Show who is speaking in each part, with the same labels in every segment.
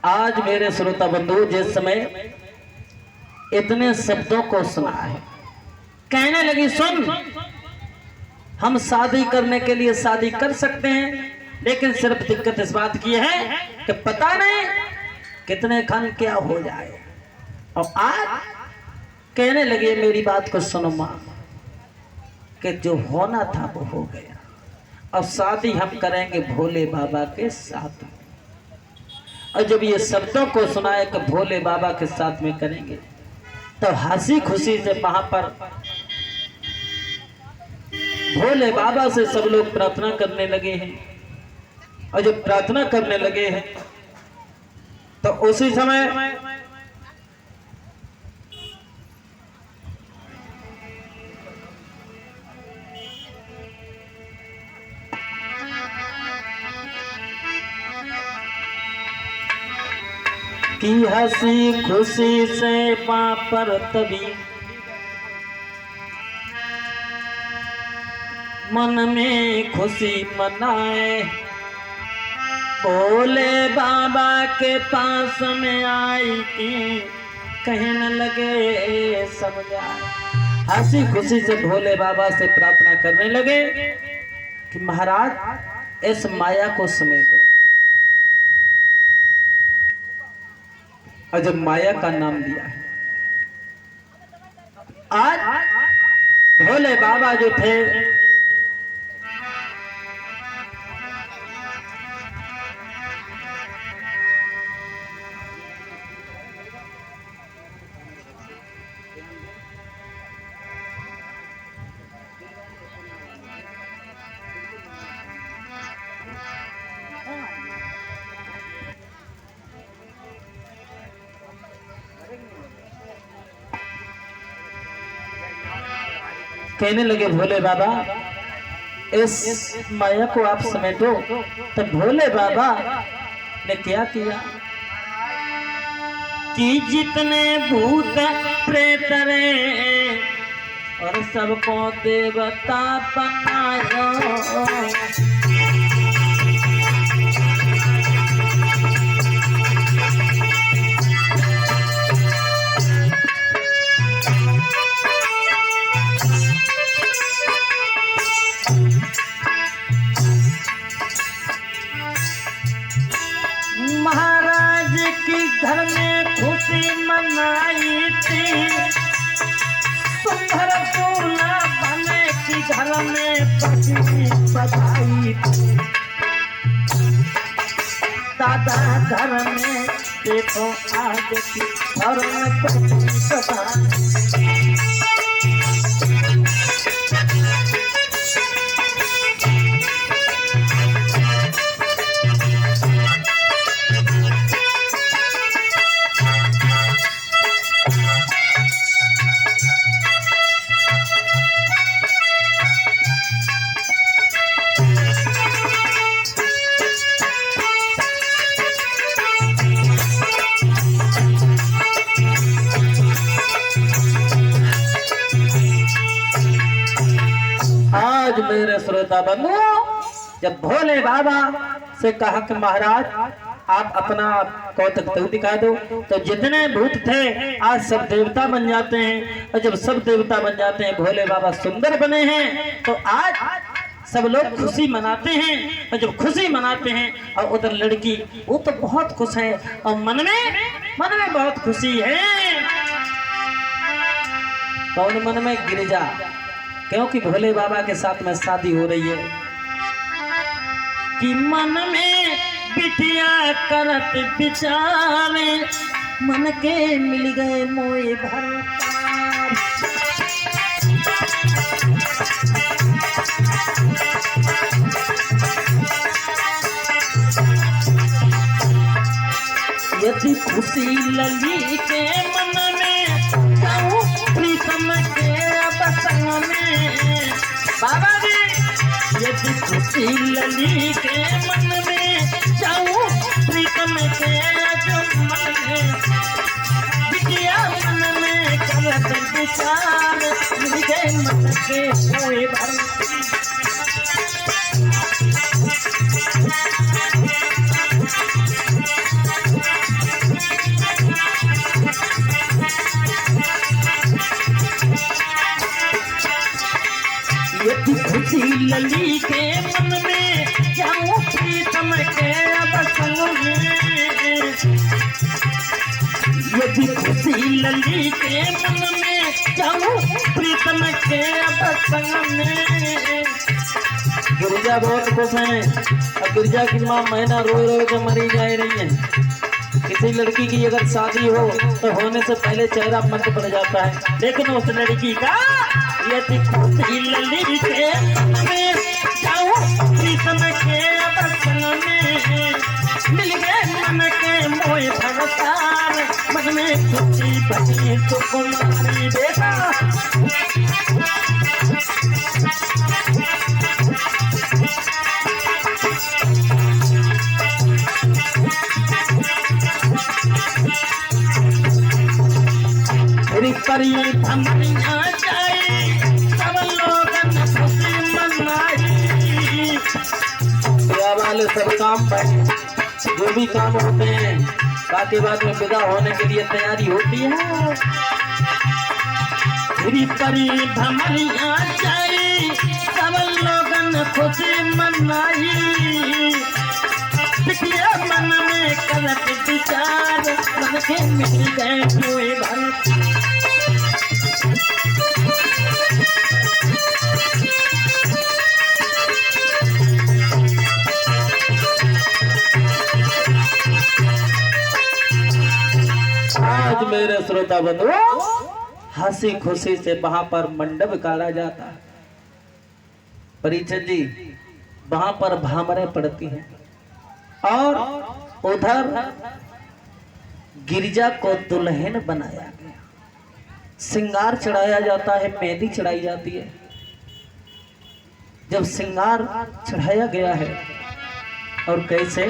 Speaker 1: आज मेरे श्रोता बंधु जिस समय इतने शब्दों को सुना है, कहने लगी सुन, हम शादी करने के लिए शादी कर सकते हैं, लेकिन सिर्फ दिक्कत इस बात की है कि पता नहीं कितने खन क्या हो जाए। और आज कहने लगी मेरी बात को सुनो माँ, कि जो होना था वो हो गया, अब शादी हम करेंगे भोले बाबा के साथ। और जब ये शब्दों को सुनाए कि भोले बाबा के साथ में करेंगे, तो हंसी खुशी से वहां पर भोले बाबा से सब लोग प्रार्थना करने लगे हैं। और जब प्रार्थना करने लगे हैं तो उसी समय की हंसी खुशी से वहां पर तभी मन में खुशी मनाए, भोले बाबा के पास में आई थी, कहने लगे समझाए। हंसी खुशी से भोले बाबा से प्रार्थना करने लगे कि महाराज इस माया को समेटो। और जब माया का नाम दिया है, आज भोले बाबा जो थे कहने लगे भोले बाबा इस माया को आप समेटो। तो भोले बाबा ने क्या किया कि जितने भूत प्रेत रे और सबको देवता बनाया, महाराज की घर में खुशी मनाई थी, सुंदर दूल्हा बने की घर में पति बधाई थी। दादा घर में देखो आज की घर में पति बधाई। आज मेरे श्रोता बंधु जब भोले बाबा से कहा कि महाराज आप अपना कौतक तो दिखा दो, तो जितने भूत थे आज सब देवता बन जाते हैं। और जब सब देवता बन जाते हैं, भोले बाबा सुंदर बने हैं, तो आज सब लोग खुशी मनाते हैं। और जब खुशी मनाते हैं और उधर लड़की वो तो बहुत खुश है और मन में बहुत खुशी है। कौन मन में? गिरिजा, क्योंकि भोले बाबा के साथ में शादी हो रही है। कि मन में बिटिया करत बिचारे, मन के मिल गए मोए भरतार। यदि खुशी लली के मन में, जाऊं प्रीतम के बसंग में। बाबा जी यदि खुशी लली के मन में, जाऊं प्रीतम के मन में। बिटिया मन में करत विचार, मिल गए मन के मोए भरतार। लली के मन में जाऊं प्रीतम के अब संग में। गिरिजा बहुत खुश है। अब गिरिजा की माँ मैना रो रो के मरी जा रही है। किसी लड़की की अगर शादी हो तो होने से पहले चेहरा मंद पड़ जाता है, लेकिन उस लड़की का यदि खुशी लली के मन में जाऊं प्रीतम के अब संग में। मिल गए मन के मोह भरतार, मन में खुशी बनी सुकुमारी बेटा। परी धमनिया जाए सब लोगन खुशी मनाई। ब्याह वाले सब काम पर जो भी काम होते हैं बाकी बाद में विदा होने के लिए तैयारी होती है। परी धमनिया जाए सब लोगन खुशी मनाई। मन में करत विचार मन के मिल गए हुए भर। आज मेरे श्रोता बंधु हंसी खुशी से वहां पर मंडप काढ़ा जाता है। परिचय जी वहां पर भामरे पड़ती हैं और उधर गिरिजा को दुल्हन बनाया गया, श्रृंगार चढ़ाया जाता है, मेहंदी चढ़ाई जाती है। जब श्रृंगार चढ़ाया गया है और कैसे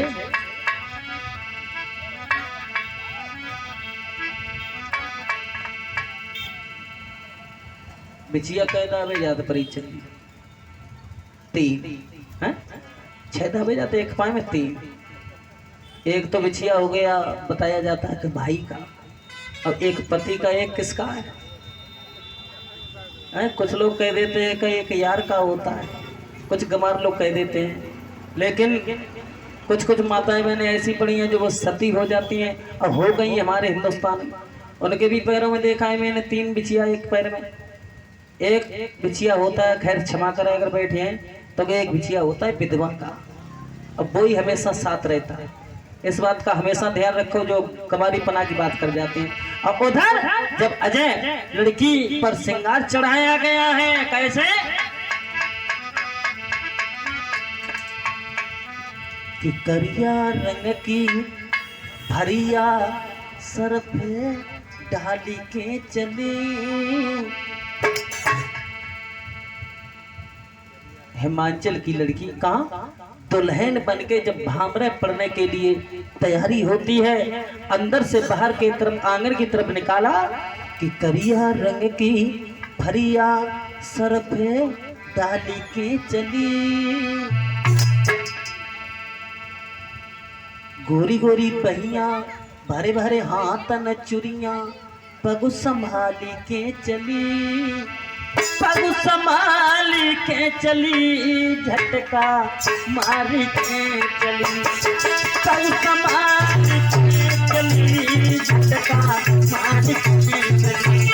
Speaker 1: बिछिया कह दावे जाते परिचय 3 हैं 6 दावे जाते, एक पाए में 3। एक तो बिछिया हो गया बताया जाता है कि भाई का, और एक पति का, एक किसका है? कुछ लोग कह देते हैं कि एक यार का होता है, कुछ गमार लोग कह देते हैं, लेकिन कुछ कुछ माताएं मैंने ऐसी पढ़ी हैं जो वो सती हो जाती हैं और हो गई हमारे हिंदुस्तान में। उनके भी पैरों में देखा है मैंने 3 बिछिया एक पैर में। एक बिछिया होता है, खैर क्षमा करें अगर बैठे हैं तो एक बिछिया होता है विधवा का, अब वो ही हमेशा साथ रहता है। इस बात का हमेशा ध्यान रखो जो कमारी पना की बात कर जाते हैं। और उधर जब अजय लड़की पर श्रृंगार चढ़ाया गया है कैसे कि करिया रंग की भरिया सर पे डाली के चली। हिमाचल की लड़की कहाँ दुल्हन बनके जब भामरे पड़ने के लिए तैयारी होती है, अंदर से बाहर की तरफ आंगन की तरफ निकाला कि करिया रंग की भरिया सर पे डाली के चली। गोरी गोरी बहिया भरे भरे हाथन चुरिया पगु संभाली के चली। पगु संभाली के चली झटका मारी के चली। पगु संभाली के चली झटका मारी के चली।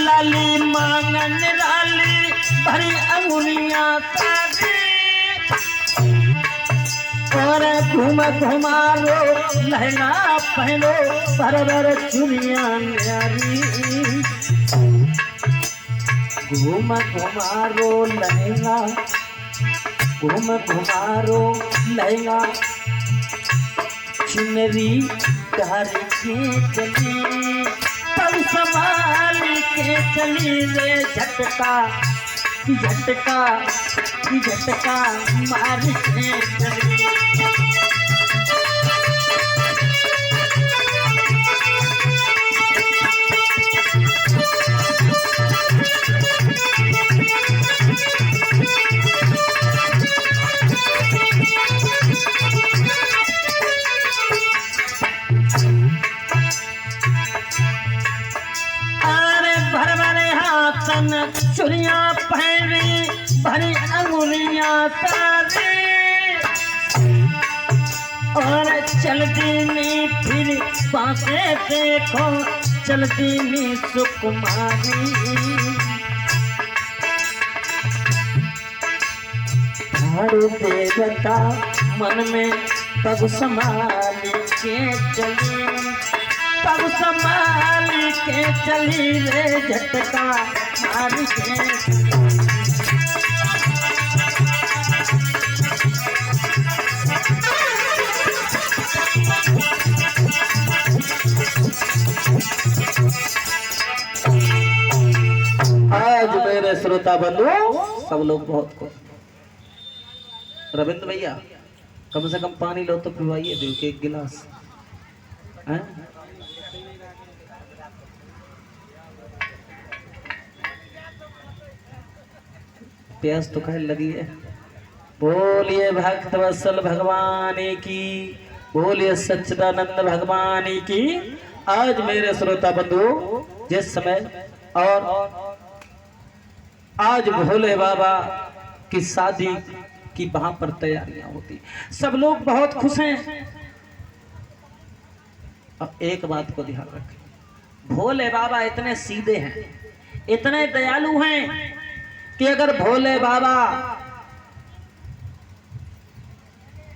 Speaker 1: लाली मांगन लाली भरी अंगुलियां सादी और घूम घुमारो लहंगा पहनो भर भर चुनिया न्यारी। घूम घुमारो लहंगा घूम घुमारो लहंगा चुनरी कारी के चली। संभाल के चली रे झटका झटका झटका मार के चली। सारे और चलती नी फिर पासे देखो चलती नी सुकुमारी झाड़ू देवता मन में पग संभाल के चली पग संभाल के चली रे झटका मार के आज मेरे श्रोता बंधु सब लोग बहुत खुश। रविंद्र भैया कम से कम पानी लो तो पिवाइए दिल के एक गिलास। प्यास तो कह लगी है। बोलिए भक्त वत्सल भगवान की, बोलिए सच्चिदानंद भगवान की। आज मेरे श्रोता बंधु जिस समय और आज भोले बाबा की शादी की वहां पर तैयारियां होती, सब लोग बहुत खुश हैं। अब एक बात को ध्यान रखें, भोले बाबा इतने सीधे हैं, इतने दयालु हैं कि अगर भोले बाबा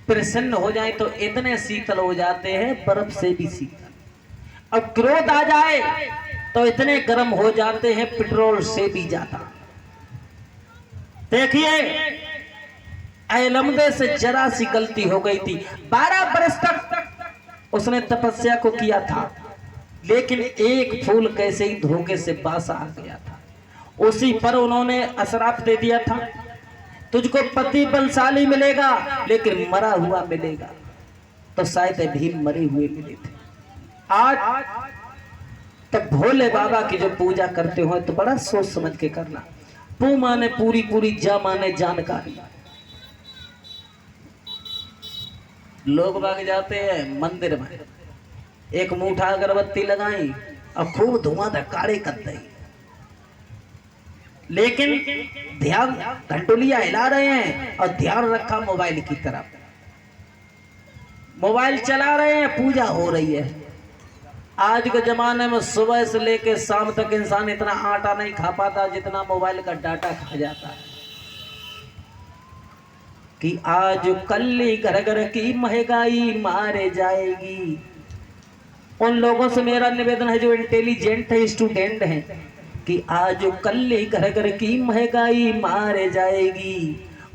Speaker 1: प्रसन्न हो जाए तो इतने शीतल हो जाते हैं, बर्फ से भी शीतल। अब क्रोध आ जाए तो इतने गर्म हो जाते हैं, पेट्रोल से भी ज्यादा। देखिए ऐलमदे से जरा सी गलती हो गई थी। 12 बरस तक उसने तपस्या को किया था, लेकिन एक फूल कैसे ही धोखे से बासा आ गया था। उसी पर उन्होंने अशराप दे दिया था, तुझको पति बलशाली मिलेगा लेकिन मरा हुआ मिलेगा। तो शायद भीम मरे हुए मिले थे। आज तब भोले बाबा की जो पूजा करते हो तो बड़ा सोच समझ के करना। पू माने पूरी पूरी, जा माने जानकारी। लोग भाग जाते हैं मंदिर में, एक मुठा अगरबत्ती लगाई और खूब धुआं धक्कारे करते हैं, लेकिन ध्यान घंटोलिया हिला रहे हैं और ध्यान रखा मोबाइल की तरफ। मोबाइल चला रहे हैं, पूजा हो रही है। आज के जमाने में सुबह से लेकर शाम तक इंसान इतना आटा नहीं खा पाता जितना मोबाइल का डाटा खा जाता है। कि आज कल घर घर की महंगाई मारे जाएगी। उन लोगों से मेरा निवेदन है जो इंटेलिजेंट है, स्टूडेंट हैं, कि आज कल घर घर की महंगाई मारे जाएगी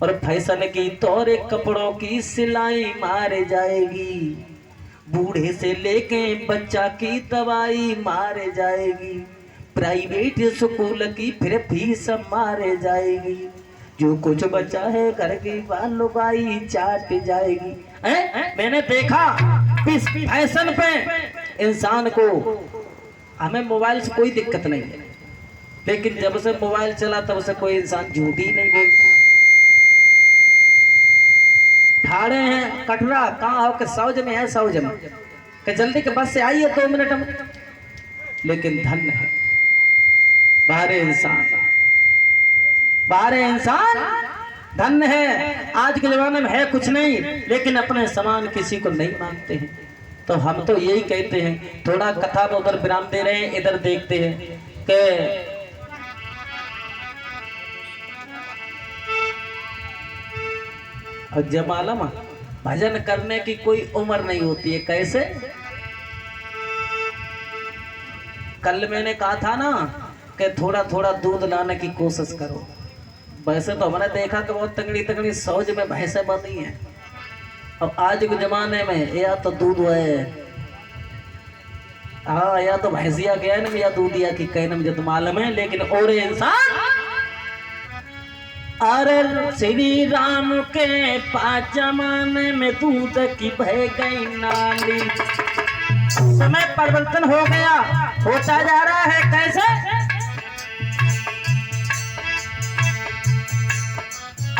Speaker 1: और फैशन की तौरे कपड़ों की सिलाई मारे जाएगी। बूढ़े से लेके बच्चा की दवाई मारे जाएगी। प्राइवेट स्कूल की फिर फीस मारे जाएगी। जो कुछ बचा है घर की लुगाई चाट जाएगी। मैंने देखा इस फैशन पे इंसान को, हमें मोबाइल से कोई दिक्कत नहीं है, लेकिन जब से मोबाइल चला तब से कोई इंसान झूठ ही नहीं बोलता। ठाड़े हैं कटरा, कहाँ हो के सौज में है, सौज में कि जल्दी के बस से आइए 2 मिनट में। लेकिन धन है बाहर इंसान, बाहर इंसान धन है। आज के जमाने में है कुछ नहीं, लेकिन अपने समान किसी को नहीं मानते हैं। तो हम तो यही कहते हैं, थोड़ा कथा में उधर विराम दे रहे हैं, इधर देखते हैं कि और जब मालूम भजन करने की कोई उम्र नहीं होती है। कैसे? कल मैंने कहा था ना कि थोड़ा थोड़ा दूध लाने की कोशिश करो। वैसे तो हमने देखा कि बहुत तगड़ी तगड़ी सौज में भैंसें बनी हैं। अब आज के जमाने में या तो दूध है, हाँ, या तो भैंसिया गया ना या दूधिया की कहना मुझे तो मालूम है। लेकिन और इंसान, अरे श्री राम के पाँच जमाने में दूध की बह गई नाली। समय परिवर्तन हो गया, होता जा रहा है। कैसे?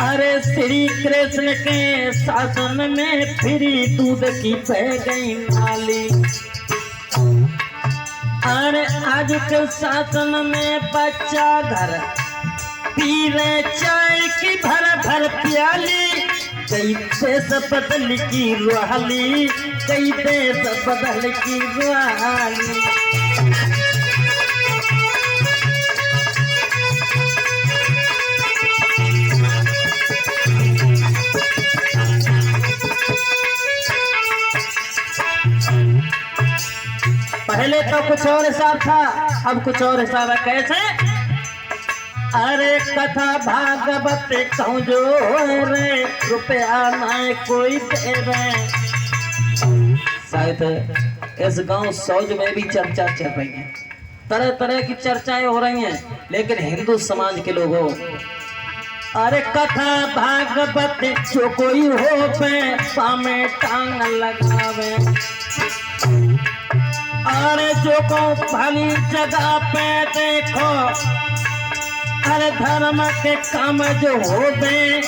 Speaker 1: अरे श्री कृष्ण के शासन में फिर दूध की बह गई नाली। अरे आज के शासन में बच्चा घर पी रहे चाय की भर भर प्याली, कई देश बदल की रुहाली, कई देश बदल की रुहाली। पहले तो कुछ और हिसाब था, अब कुछ और हिसाब है। कैसे? अरे कथा भागवत कहूँ जो रे, रुपया ना कोई दे रहे। शायद इस गांव सौज में भी चर्चा चल रही है, तरह तरह की चर्चाएं हो रही हैं, लेकिन हिंदू समाज के लोगों, अरे कथा भागवत जो कोई हो पे पामे टांग लगावे, अरे जो को भली जगह पे देखो, हर धर्म के काम जो हो गए,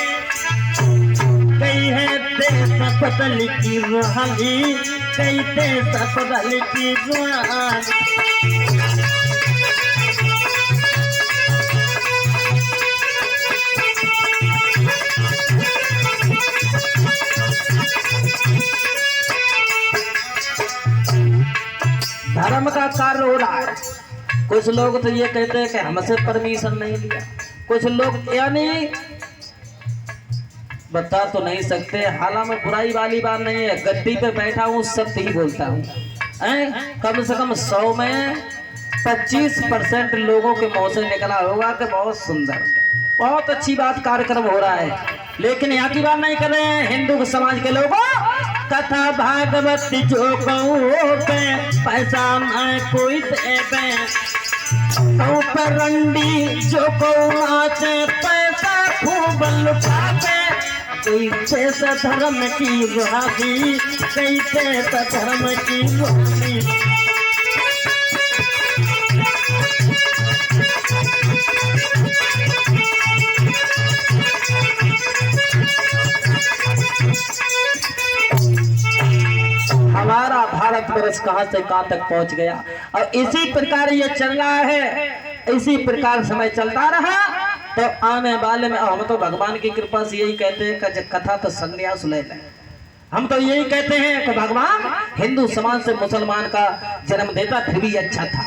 Speaker 1: कई है देश बदल की रुहाली, कई देश बदल की रुहाली। धर्म का कार्य हो रहा है। कुछ लोग तो ये कहते हैं कि हमसे परमिशन नहीं लिया, कुछ लोग यानी बता तो नहीं सकते, हालांकि बुराई वाली बात नहीं है, गद्दी पे बैठा हूँ सत्य ही बोलता हूँ। कम से कम 100 में 25% लोगों के मुंह से निकला होगा कि बहुत सुंदर, बहुत अच्छी बात, कार्यक्रम हो रहा है, लेकिन यहाँ की बात नहीं कर रहे हैं हिंदू समाज के लोगों। कथा भागवत जो कहूँ पे पैसा न कोई देवे, कहूँ पर रंडी जो कहूँ नाचे पैसा खूब लुटावे, कई पैसा धर्म की रुहाली, कई पैसा धर्म की रुहाली। हमारा भारत वर्ष कहां से कहां तक पहुंच गया, और इसी प्रकार ये चल रहा है, इसी प्रकार समय चलता रहा तो आने वाले में हम तो भगवान की कृपा से यही कहते हैं कि कथा तो संन्यास ले लें। हम तो यही कहते हैं कि भगवान हिंदू समाज से मुसलमान का जन्म देता फिर भी अच्छा था।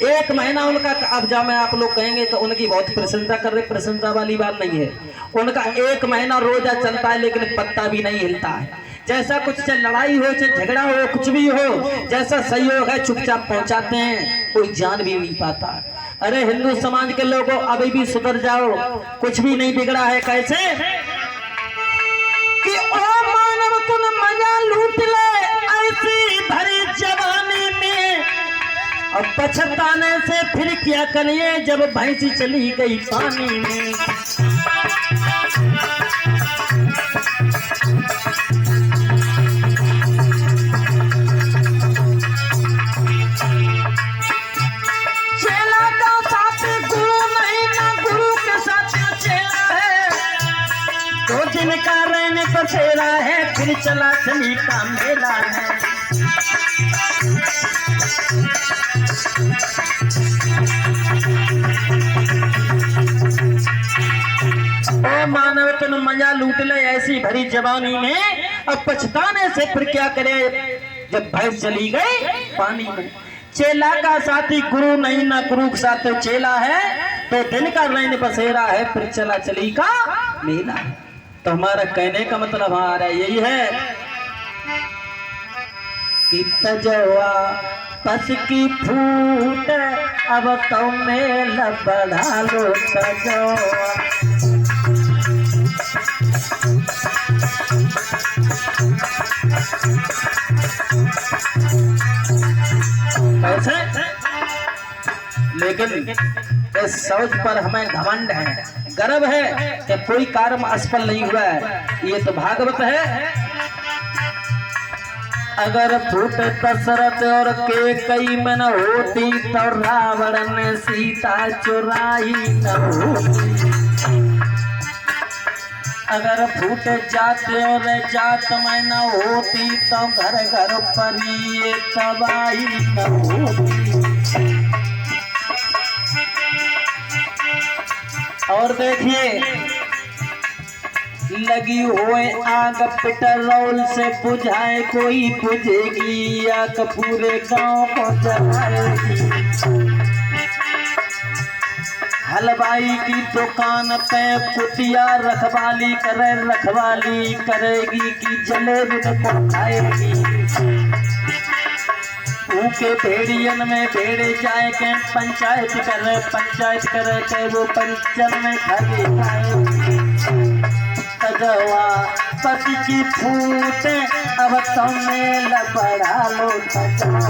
Speaker 1: 1 महीना उनका, अब जब मैं आप लोग कहेंगे कि उनकी बहुत प्रशंसा कर रहे, प्रशंसा वाली बात नहीं है, उनका 1 महीना रोजा चलता है लेकिन पत्ता भी नहीं हिलता है। जैसा कुछ चाहे लड़ाई हो चाहे झगड़ा हो, कुछ भी हो, जैसा सहयोग है चुपचाप पहुंचाते हैं, कोई जान भी नहीं पाता। अरे हिंदू समाज के लोगों अभी भी सुधर जाओ, कुछ भी नहीं बिगड़ा है। कैसे कि ओ मानव तुम मजा लूट ले ऐसी भरी जवानी में, अब पछताने से फिर क्या करिए जब भैंसी चली गई पानी में। का रहने बसेरा है, फिर चला चली का मेला है। ओ मानव तुम मजा लूट ले ऐसी भरी जवानी में, अब पछताने से फिर क्या करे जब भैंस चली गई पानी में। चेला का साथी गुरु नहीं, ना गुरु के साथ तो चेला है, तो दिन का रहने बसेरा है, फिर चला चली का मेला है। तो हमारा कहने का मतलब हमारा यही है कि तजवा पस की फूट अब तो मेल बढ़ा लो तजवा। कैसे? लेकिन इस सोच पर हमें घमंड है, गर्व है कि कोई कर्म असफल नहीं हुआ है। ये तो भागवत है। अगर फूट दशरथ और के कई में न होती तो रावण ने सीता चुराई न होती। अगर फूट जात और जात में न होती तो घर घर पर ये तबाही न होती। और देखिए, लगी हुए आग पेट्रोल से बुझाए कोई बुझेगी, आग पूरे गांव को जलाएगी। हलवाई की दुकान पे कुटिया रखवाली करेगी कि जलेबी को खाएगी। के भेड़ियन में भेड़े जाए के पंचायत करे के वो पंचन में खाली तजवा पति की फूटे अब तुम्हें लपड़ा लो तजवा।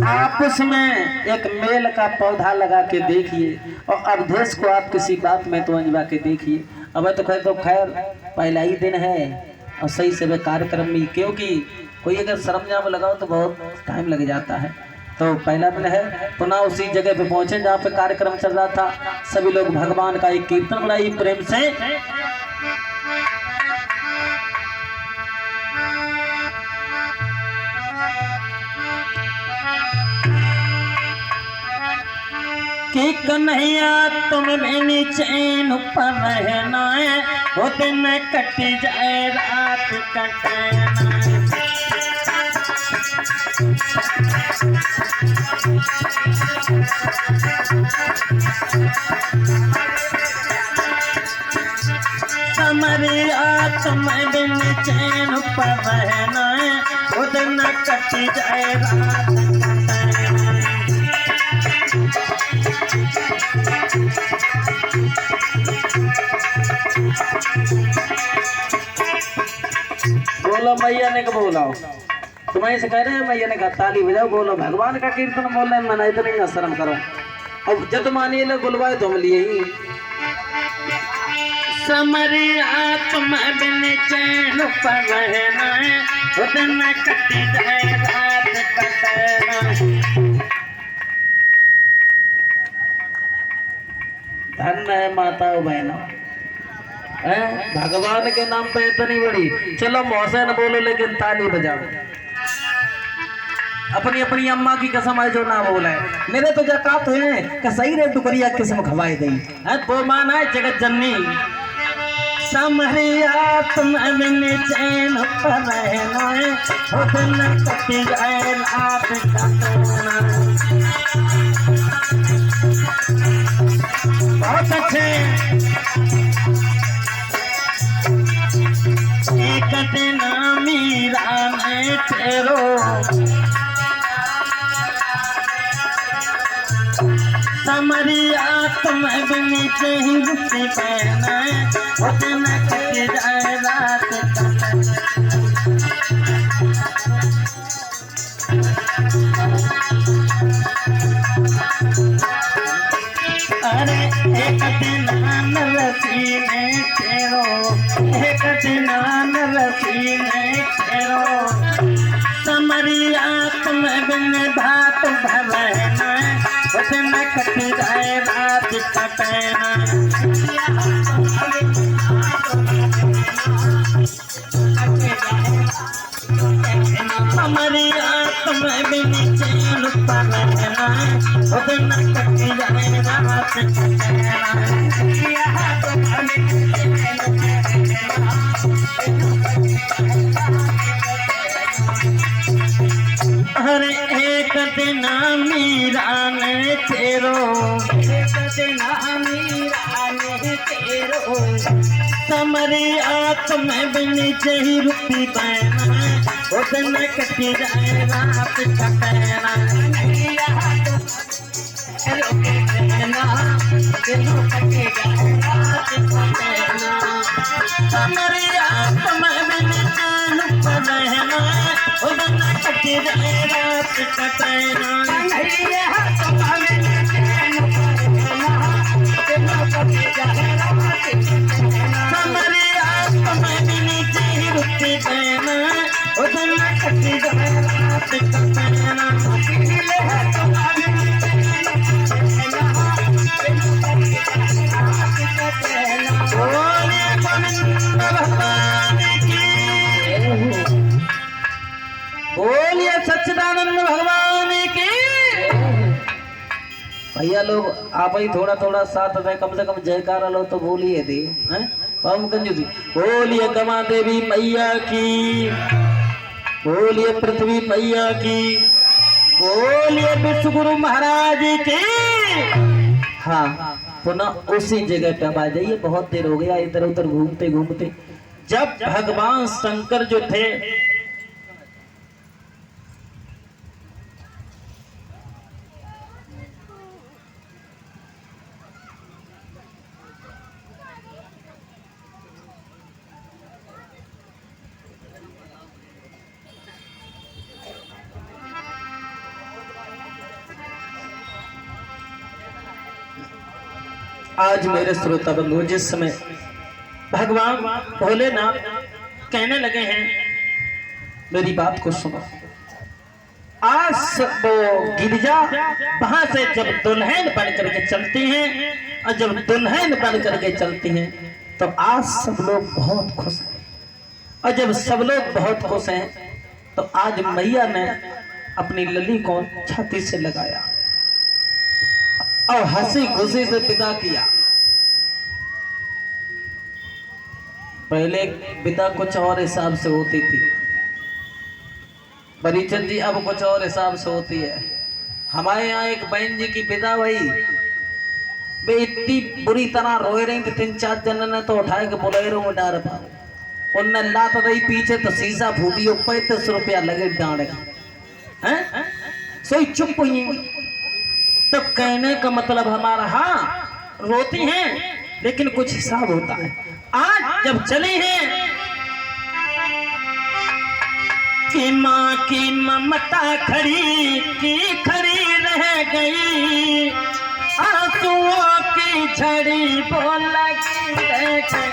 Speaker 1: आप उसमें एक मेल का पौधा लगा के देखिए और अवधेश को आप किसी बात में तो अंजवा के देखिए। अब तो खैर पहला ही दिन है और सही से कार्यक्रम में, क्योंकि कोई अगर सरंजाम लगाओ तो बहुत टाइम लग जाता है। तो पहला दिन है, पुनः उसी जगह पे पहुंचे जहाँ पे कार्यक्रम चल रहा था। सभी लोग भगवान का एक कीर्तन बनाई प्रेम से। कि कन्हैया तुम मैंने चैन पर रहना है, वो दिन कट जाए रात कटना। कमरिया तुम बिन चैन पर रहना है, वो दिन कट जाए रात कटना। बोलो मैया ने को बोलाओ, तुम्हें से कह रहे हैं मैया ने कहा ताली बजाओ, बोलो भगवान का कीर्तन बोल रहे हैं, मना इतने ही शर्म करो। अब जब मानिए लोग बुलवाए तो हम लिए ही। समरिया तुम बिन चैन पर रहना है, वो दिन कट जाए रात कटना। धन्य है माता बहनों, भगवान के नाम पे इतनी बड़ी। चलो मौसम बोलो लेकिन ताली बजाओ। अपनी अपनी अम्मा की कसम है जो ना बोला है। मेरे तो जकात है कि सही रे टुकरिया किस्म खवाई गई है, वो माना है जगत जननी। समरिया तुम बिन चैन पर रहना है, वो दिन कट जाए रात कटना। बहुत अच्छे। एक दिन मीरा ने ठहरो, समरिया तुम बिन चैन पहना है, वो दिन कट जाए रात कटना। अरे एक दिन नरसी ने ठहरो, एक दिन नरसी ने ठहरो, समरिया तुम बिन भात भरना, वो दिन कट जाए रात कटना। समरिया तुम बिन चैन पर रहना, वो दिन कट जाए रात कटना। हर एक दिन मीरा ने तेरो, एक दिन मीरा ने तेरो, समरिया तुम बिन चही रुपी बहना, वो दिन कट जाए रात कटना। समरिया तुम बिन चैन पर रहना, वो दिन कट जाए रात कटना। समरिया तुम बिन चैन रुपी बहना, वो दिन कट जाए रात कटना। बोले गोविंद भगवान भैया लोग आप ही थोड़ा थोड़ा साथ में कम से कम जयकारा लो तो बोलिए दी हैं। हम कंजूसी बोलिए गमा देवी मैया की, बोलिए पृथ्वी मैया की, बोलिए विश्व गुरु महाराज की। हाँ पुनः उसी जगह पे आ जाइए। बहुत देर हो गया इधर उधर घूमते घूमते। जब भगवान शंकर जो थे आज मेरे श्रोता बंधु जिस समय भगवान भोलेनाथ कहने लगे हैं मेरी बात को सुनो। आज वो गिरिजा वहां से जब दुल्हन बन करके चलती हैं और जब दुल्हन बन करके चलती हैं तो आज सब लोग बहुत खुश हैं। और जब सब लोग बहुत खुश हैं तो आज मैया ने अपनी लली को छाती से लगाया और हंसी खुशी से विदा किया। पहले विदा कुछ और हिसाब से होती थी परिचंद जी, अब कुछ और हिसाब से होती है। हमारे यहाँ एक बहन जी की विदा हुई, वे इतनी बुरी तरह रोए रही थी, 3-4 जन ने तो उठाए के बोलेरो में डाल पाओ। उनने लात रही पीछे तो शीशा फूटी, 35 रुपया लगे डांडे हैं। सोई चुप हुई। तो कहने का मतलब हमारा हाँ रोती हैं लेकिन कुछ हिसाब होता है। आज जब चली हैं कि माँ की ममता खड़ी की खड़ी रह गई, आंसुओं की झड़ी बोल लगी रह गई।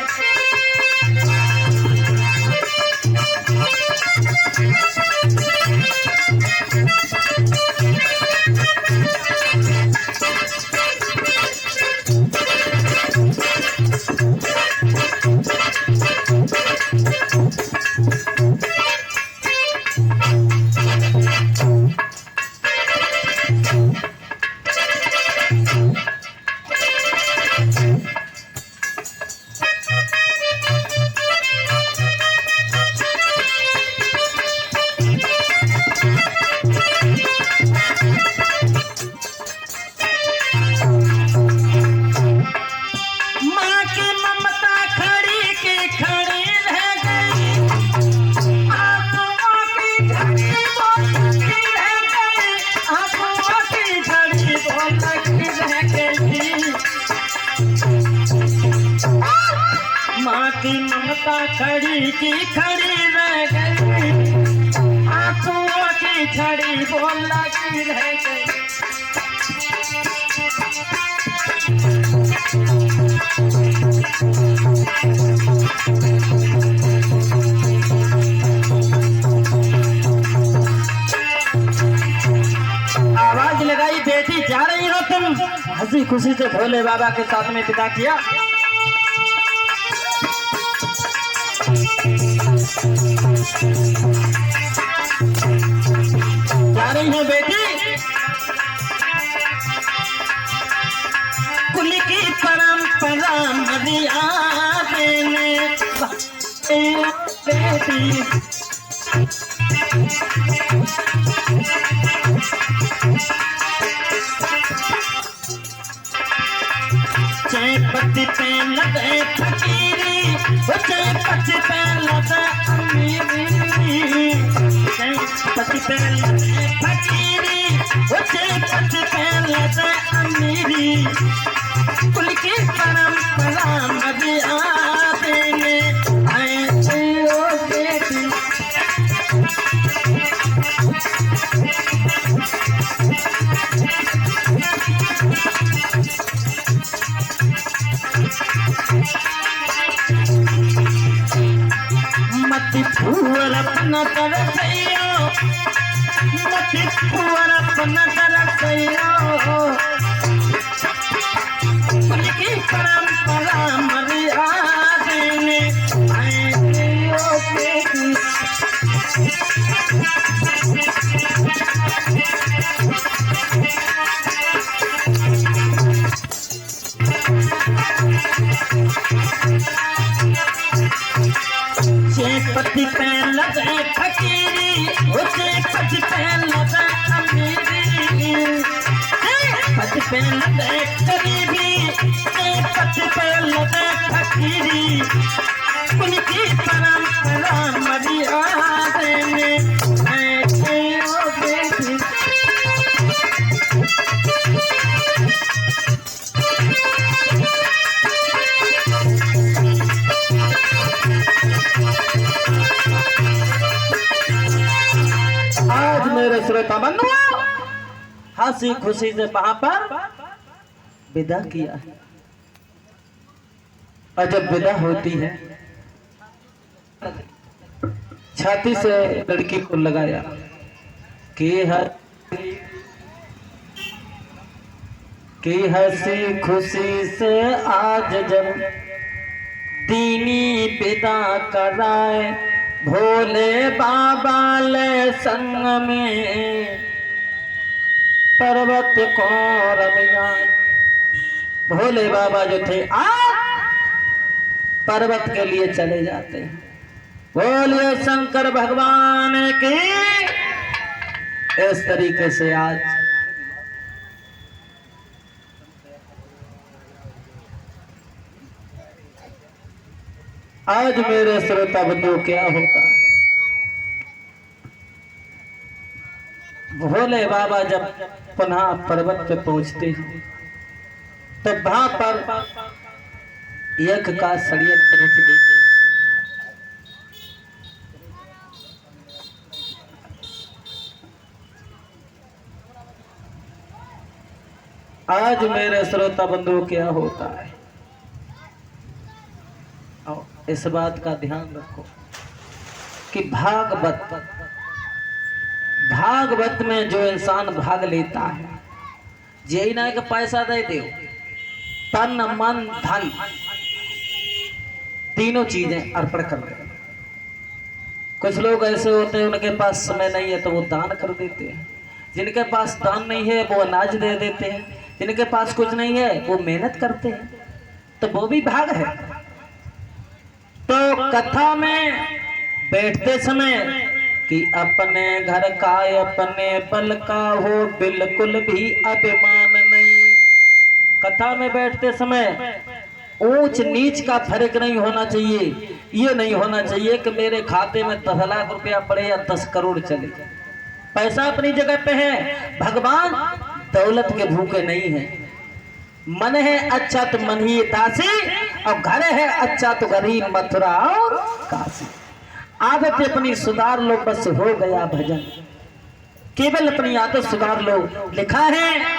Speaker 1: माँ की ममता खड़ी की खड़ी रह गई, आंसुओं की झड़ी बोल लगी रह गई। आवाज लगाई बेटी जा रही हो तुम, हंसी खुशी से भोले बाबा के साथ में विदा किया। जा रही है बेटी, कुल की परंपरा मर्यादे में बेटी चैपती पे लगे फकीरी, चैपती पे लगे अमीरी, चैपती पे लगे फकीरी, चैपती पे लगे अमीरी, कुल की परंपरा मर्यादे में ऐसे ओ बेटी। मती फूल अपना तरसैयो, मती फूल अपना तरसैयो, उनकी परंपरा मर्यादे में आएओ बेटी। चेपटी पे लगे फकीरी, उसे पच पे लगे अमीरी, पच पे लगे गरीबी, पच पे लगे फकीरी, उनकी परंपरा मर्यादा में ऐसे हो गई। आज मेरे श्रोता बंधु हंसी खुशी से वहां पर विदा किया है, और जब विदा होती है छाती से लड़की को लगाया कि हंसी खुशी से आज जब दीनी विदा कराए, भोले बाबा ले संग में पर्वत को रमियाए। भोले बाबा जो थे पर्वत के लिए चले जाते हैं। बोलिए शंकर भगवान की। इस तरीके से आज मेरे श्रोता बंधु क्या होता है, भोले बाबा जब पुनः पर्वत पे पहुंचते हैं तो वहां पर यज्ञ का षड्यंत्र रच देते हैं। आज मेरे श्रोता बंधु क्या होता है, इस बात का ध्यान रखो कि भागवत में जो इंसान भाग लेता है, यही ना कि पैसा दे दो, तन मन धन तीनों चीजें अर्पण कर दे। कुछ लोग ऐसे होते हैं उनके पास समय नहीं है तो वो दान कर देते हैं, जिनके पास दान नहीं है वो अनाज दे देते हैं, जिनके पास कुछ नहीं है वो मेहनत करते हैं, तो वो भी भाग है। तो कथा में बैठते समय कि अपने घर का अपने बल का हो बिल्कुल भी अभिमान नहीं। कथा में बैठते समय ऊंच नीच का फर्क नहीं होना चाहिए। ये नहीं होना चाहिए कि मेरे खाते में 10 लाख रुपया पड़े या 10 करोड़ चले। पैसा अपनी जगह पे है, भगवान दौलत के भूखे नहीं है। मन है अच्छा तो मन ही दासी, और घर है अच्छा तो घर ही मथुरा और काशी। आदत अपनी सुधार लो, बस हो गया भजन। केवल अपनी आदत सुधार लो। लिखा है